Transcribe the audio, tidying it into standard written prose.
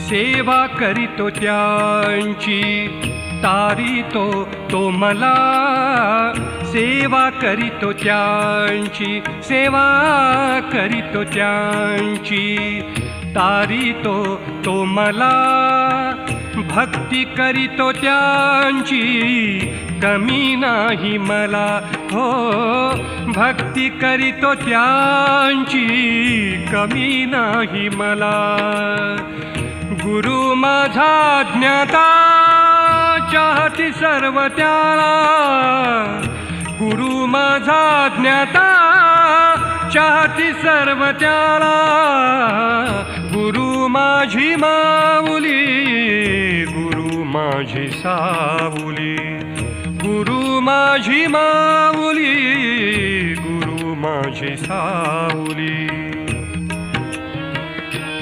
सेवा करीतो त्यांची तारितो तो मला, सेवा करीतो त्यांची, सेवा करीतो त्यांची तारितो तो मला, भक्ती करीतो त्यांची कमी नाही मला, हो भक्ती करीतो त्यांची कमी नाही मला। गुरु माझा ज्ञाता चाहती सर्व त्याला, गुरु माझा ज्ञाता चाहती सर्व त्याला, गुरु माझी माऊली, गुरु माझी सावली, गुरु माझी माऊली, गुरु माझी सावली।